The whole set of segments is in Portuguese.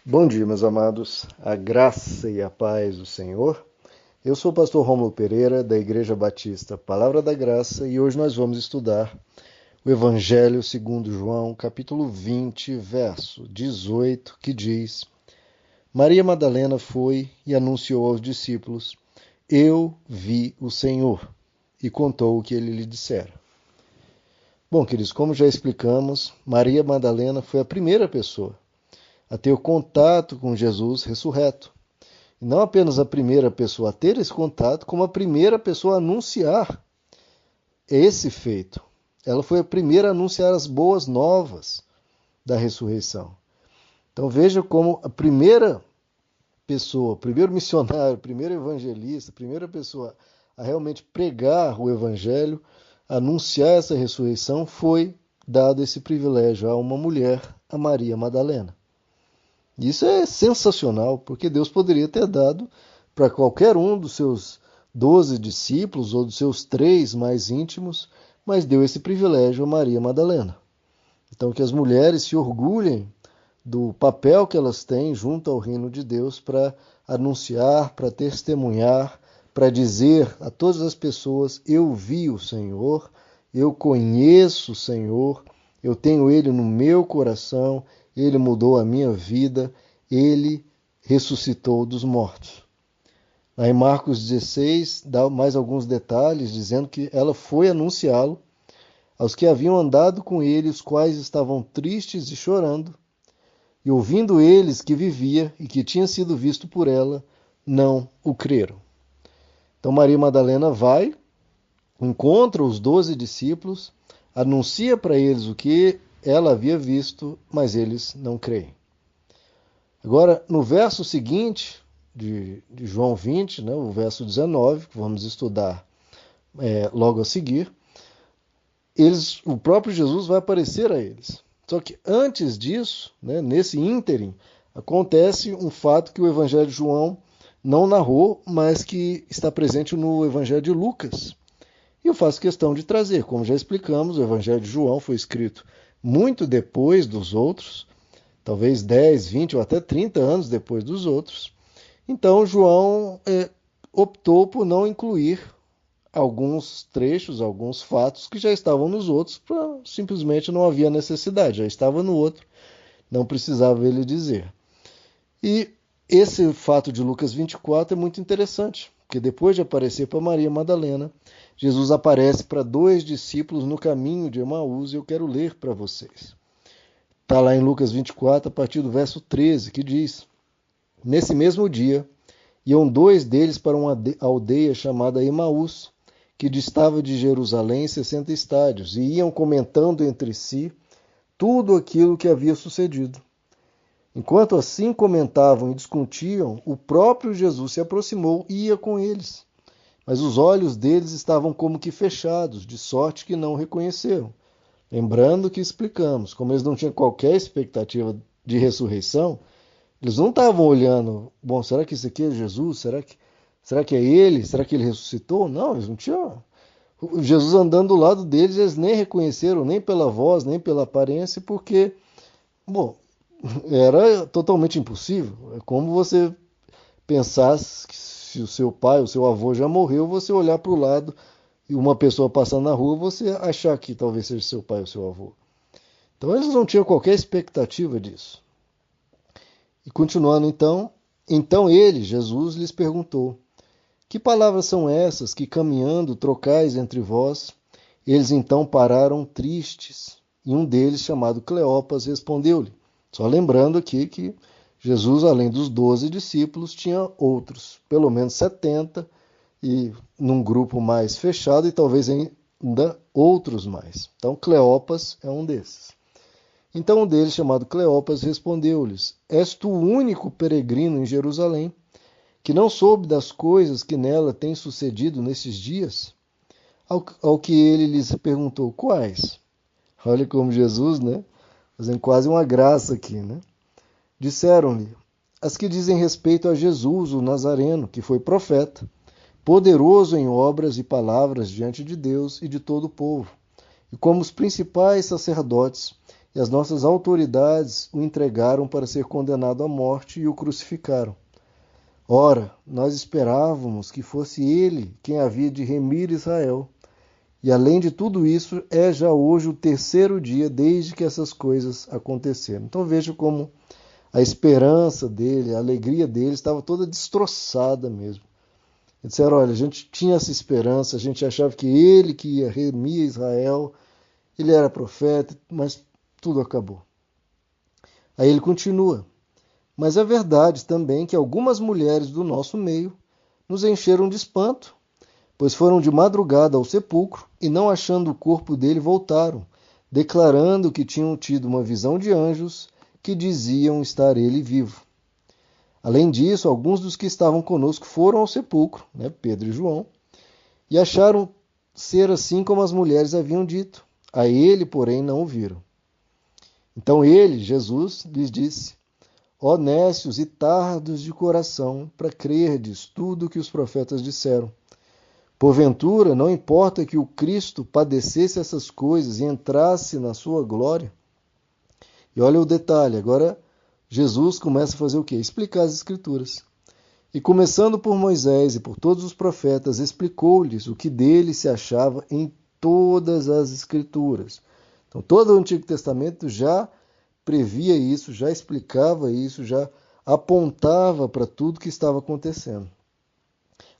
Bom dia, meus amados, a graça e a paz do Senhor. Eu sou o pastor Rômulo Pereira, da Igreja Batista Palavra da Graça, e hoje nós vamos estudar o Evangelho segundo João, capítulo 20, verso 18, que diz: Maria Madalena foi e anunciou aos discípulos: Eu vi o Senhor, e contou o que ele lhe dissera. Bom, queridos, como já explicamos, Maria Madalena foi a primeira pessoa a ter contato com Jesus ressurreto. E não apenas a primeira pessoa a ter esse contato, como a primeira pessoa a anunciar esse feito. Ela foi a primeira a anunciar as boas novas da ressurreição. Então veja como a primeira pessoa, o primeiro missionário, o primeiro evangelista, a primeira pessoa a realmente pregar o evangelho, anunciar essa ressurreição, foi dado esse privilégio a uma mulher, a Maria Madalena. Isso é sensacional, porque Deus poderia ter dado para qualquer um dos seus 12 discípulos ou dos seus 3 mais íntimos, mas deu esse privilégio a Maria Madalena. Então que as mulheres se orgulhem do papel que elas têm junto ao reino de Deus para anunciar, para testemunhar, para dizer a todas as pessoas: eu vi o Senhor, eu conheço o Senhor, eu tenho Ele no meu coração, Ele mudou a minha vida, Ele ressuscitou dos mortos. Aí Marcos 16 dá mais alguns detalhes, dizendo que ela foi anunciá-lo aos que haviam andado com ele, os quais estavam tristes e chorando, e ouvindo eles que vivia e que tinha sido visto por ela, não o creram. Então Maria Madalena vai, encontra os 12 discípulos, anuncia para eles o que ela havia visto, mas eles não creem. Agora, no verso seguinte de João 20, né, o verso 19, que vamos estudar logo a seguir, o próprio Jesus vai aparecer a eles. Só que antes disso, né, nesse ínterim, acontece um fato que o Evangelho de João não narrou, mas que está presente no Evangelho de Lucas. E eu faço questão de trazer. Como já explicamos, o Evangelho de João foi escrito muito depois dos outros, talvez 10, 20 ou até 30 anos depois dos outros. Então, João optou por não incluir alguns trechos, alguns fatos que já estavam nos outros, simplesmente não havia necessidade, já estava no outro, não precisava ele dizer. E esse fato de Lucas 24 é muito interessante, porque depois de aparecer para Maria Madalena, Jesus aparece para 2 discípulos no caminho de Emaús, e eu quero ler para vocês. Está lá em Lucas 24, a partir do verso 13, que diz: Nesse mesmo dia, iam 2 deles para uma aldeia chamada Emaús, que distava de Jerusalém 60 estádios, e iam comentando entre si tudo aquilo que havia sucedido. Enquanto assim comentavam e discutiam, o próprio Jesus se aproximou e ia com eles. Mas os olhos deles estavam como que fechados, de sorte que não o reconheceram. Lembrando que explicamos, como eles não tinham qualquer expectativa de ressurreição, eles não estavam olhando, bom, será que isso aqui é Jesus? Será que é ele? Será que ele ressuscitou? Não, eles não tinham. Jesus andando do lado deles, eles nem reconheceram, nem pela voz, nem pela aparência, porque, bom, era totalmente impossível. É como você pensasse que se o seu pai, o seu avô já morreu, você olhar para o lado e uma pessoa passar na rua, você achar que talvez seja seu pai ou seu avô. Então eles não tinham qualquer expectativa disso. E continuando então ele, Jesus, lhes perguntou: Que palavras são essas que caminhando trocais entre vós? Eles então pararam tristes, e um deles, chamado Cleopas, respondeu-lhe. Só lembrando aqui que Jesus, além dos 12 discípulos, tinha outros, pelo menos 70, e num grupo mais fechado, e talvez ainda outros mais. Então, Cleopas é um desses. Então um deles, chamado Cleopas, respondeu-lhes: És tu o único peregrino em Jerusalém, que não soube das coisas que nela têm sucedido nesses dias? Ao que ele lhes perguntou: Quais? Olha como Jesus, né? Fazendo quase uma graça aqui, né? Disseram-lhe: As que dizem respeito a Jesus, o Nazareno, que foi profeta, poderoso em obras e palavras diante de Deus e de todo o povo, e como os principais sacerdotes, e as nossas autoridades o entregaram para ser condenado à morte e o crucificaram. Ora, nós esperávamos que fosse ele quem havia de remir Israel. E além de tudo isso, é já hoje o terceiro dia desde que essas coisas aconteceram. Então veja como a esperança dele, a alegria dele estava toda destroçada mesmo. Eles disseram, olha, a gente tinha essa esperança, a gente achava que ele que ia remir Israel, ele era profeta, mas tudo acabou. Aí ele continua. Mas é verdade também que algumas mulheres do nosso meio nos encheram de espanto, pois foram de madrugada ao sepulcro e, não achando o corpo dele, voltaram, declarando que tinham tido uma visão de anjos que diziam estar ele vivo. Além disso, alguns dos que estavam conosco foram ao sepulcro, Pedro e João, e acharam ser assim como as mulheres haviam dito. A ele, porém, não o viram. Então ele, Jesus, lhes disse, ó nécios e tardos de coração, para crerdes tudo o que os profetas disseram. Porventura, não importa que o Cristo padecesse essas coisas e entrasse na sua glória? E olha o detalhe, agora Jesus começa a fazer o quê? Explicar as Escrituras. E começando por Moisés e por todos os profetas, explicou-lhes o que dele se achava em todas as Escrituras. Então, todo o Antigo Testamento já previa isso, já explicava isso, já apontava para tudo que estava acontecendo.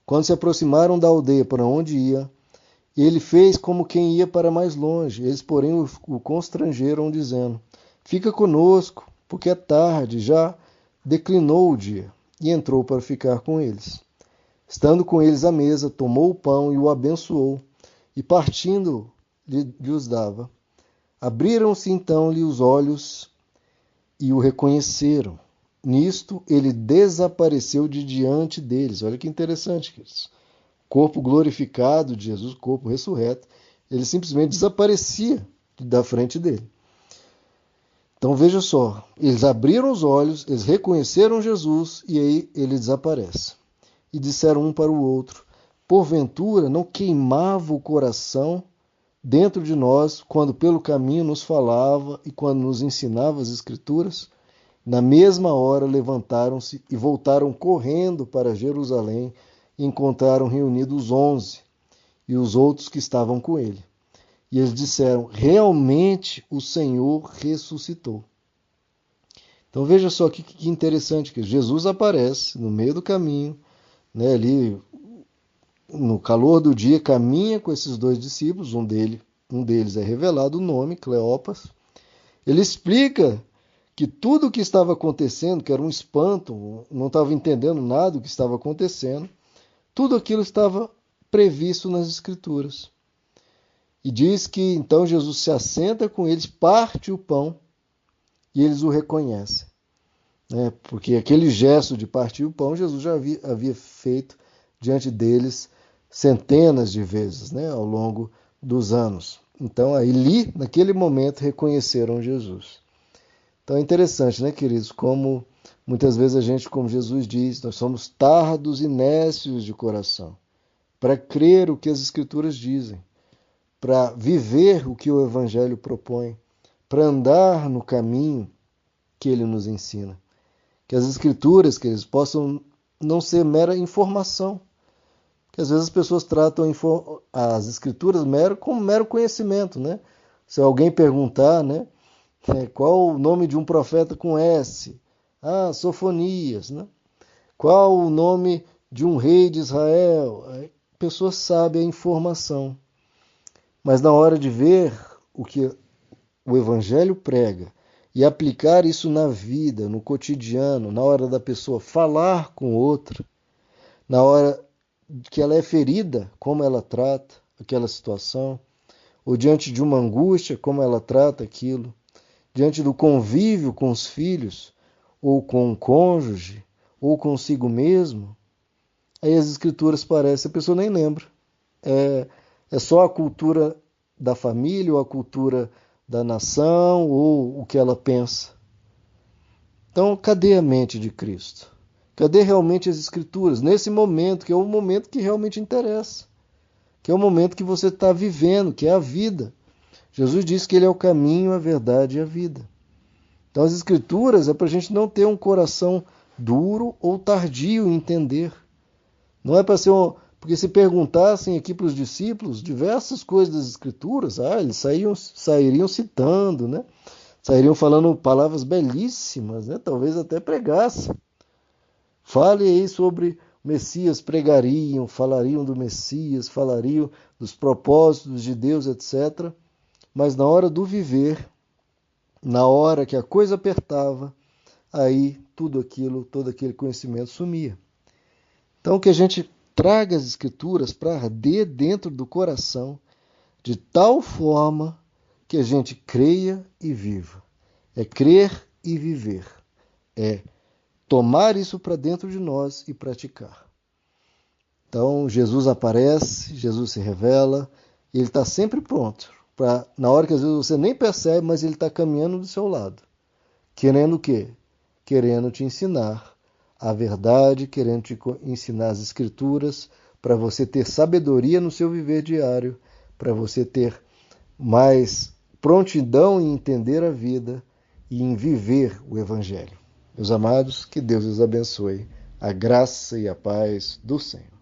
Quando se aproximaram da aldeia para onde ia, ele fez como quem ia para mais longe. Eles, porém, o constrangeram, dizendo, fica conosco, porque é tarde, já declinou o dia. E entrou para ficar com eles. Estando com eles à mesa, tomou o pão e o abençoou, e partindo lhes dava. Abriram-se então-lhe os olhos e o reconheceram. Nisto ele desapareceu de diante deles. Olha que interessante, queridos. O corpo glorificado de Jesus, o corpo ressurreto, ele simplesmente desaparecia da frente dele. Então veja só, eles abriram os olhos, eles reconheceram Jesus e aí ele desaparece. E disseram um para o outro, porventura não queimava o coração dentro de nós quando pelo caminho nos falava e quando nos ensinava as Escrituras? Na mesma hora levantaram-se e voltaram correndo para Jerusalém e encontraram reunidos os 11 e os outros que estavam com ele. E eles disseram, realmente o Senhor ressuscitou. Então veja só que interessante, que Jesus aparece no meio do caminho, ali no calor do dia, caminha com esses dois discípulos, um deles é revelado o nome, Cleopas. Ele explica que tudo o que estava acontecendo, que era um espanto, não estava entendendo nada do que estava acontecendo, tudo aquilo estava previsto nas Escrituras. E diz que então Jesus se assenta com eles, parte o pão e eles o reconhecem. Porque aquele gesto de partir o pão, Jesus já havia feito diante deles centenas de vezes, ao longo dos anos. Então, ali, naquele momento, reconheceram Jesus. Então é interessante, queridos, como muitas vezes a gente, como Jesus diz, nós somos tardos e nécios de coração, para crer o que as Escrituras dizem, para viver o que o Evangelho propõe, para andar no caminho que ele nos ensina. Que as Escrituras, que eles possam não ser mera informação, que às vezes as pessoas tratam as Escrituras como mero conhecimento, Se alguém perguntar, qual o nome de um profeta com S? Sofonias, Qual o nome de um rei de Israel? A pessoa sabe a informação. Mas na hora de ver o que o Evangelho prega e aplicar isso na vida, no cotidiano, na hora da pessoa falar com outra, na hora que ela é ferida, como ela trata aquela situação, ou diante de uma angústia, como ela trata aquilo, diante do convívio com os filhos, ou com o cônjuge, ou consigo mesmo, aí as Escrituras parecem, a pessoa nem lembra. É só a cultura da família, ou a cultura da nação, ou o que ela pensa. Então, cadê a mente de Cristo? Cadê realmente as Escrituras? Nesse momento, que é o momento que realmente interessa. Que é o momento que você está vivendo, que é a vida. Jesus diz que ele é o caminho, a verdade e a vida. Então as Escrituras é para a gente não ter um coração duro ou tardio em entender. Não é para ser um... Porque se perguntassem aqui para os discípulos diversas coisas das Escrituras, eles sairiam citando, né? Sairiam falando palavras belíssimas, né? Talvez até pregassem. Fale aí sobre o Messias, pregariam, falariam do Messias, falariam dos propósitos de Deus, etc. Mas na hora do viver, na hora que a coisa apertava, aí tudo aquilo, todo aquele conhecimento sumia. Então que a gente traga as Escrituras para arder dentro do coração, de tal forma que a gente creia e viva. É crer e viver. É tomar isso para dentro de nós e praticar. Então, Jesus aparece, Jesus se revela, e ele está sempre pronto. Na hora que às vezes você nem percebe, mas ele está caminhando do seu lado. Querendo o quê? Querendo te ensinar a verdade, querendo te ensinar as Escrituras, para você ter sabedoria no seu viver diário, para você ter mais prontidão em entender a vida e em viver o Evangelho. Meus amados, que Deus os abençoe. A graça e a paz do Senhor.